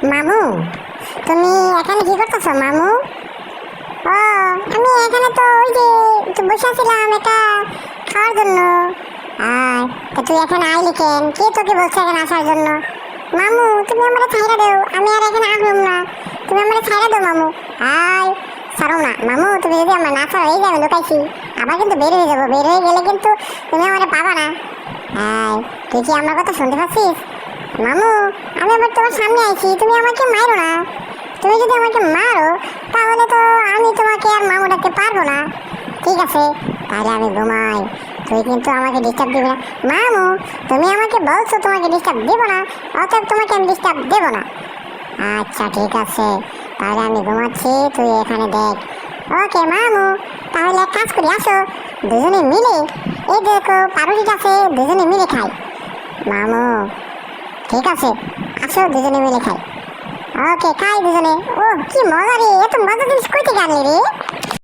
মামু, তুমি এখানে কি করতেছো মামু? ও, আমি এখানে তো ওই যে একটু বসে আছিলাম এটা খাওয়ার জন্য। আর তা তুই এখানে আইলি কেন? কে তোকে বলছে এখানে আসার জন্য? মামু, তুমি আমারে ছাইড়া দাও, আমি আর এখানে আসবো না। তুমি আমারে ছাইড়া দাও মামু। আয়, ছাড়ো না মামু, তুমি যদি আমার না ছাড়ো, এই যে আমি লুকাইছি, আবার কিন্তু বের হয়ে যাবো। বের হয়ে গেলে কিন্তু তুমি আমারে পাবা না। আয়, তুই কি আমার কথা শুনতে পাচ্ছিস? মামু, আমি আবার তোমার সামনে আইছি, তুমি আমাকে মারো না। তুমি যদি আমাকে মারো তাহলে তো আমি তোমাকে আর মামু ডাকতে পারবো না। ঠিক আছে, তাহলে আমি ঘুমাই। তুই কিন্তু আমাকে ডিস্টার্ব দিবি না। মামু, তুমি আমাকে বলছো তোমাকে ডিস্টার্ব দেবো না, অতএব তোমাকে আমি ডিস্টার্ব দেবো না। আচ্ছা ঠিক আছে, তাহলে আমি ঘুমাচ্ছি, তুই এখানে দেখ। ওকে মামু, তাহলে এক কাজ করি, আসো দুজনে মিলে, এই দেখো পাউরুটিটা আছে, দুজনে মিলে খাই। মামু, ঠিক আছে, আসো দুজনে মিলে খাই। ওকে, খাই দুজনে। ও কি মজা রে, এত মজা জিনিস কই থেকে আনলি রে?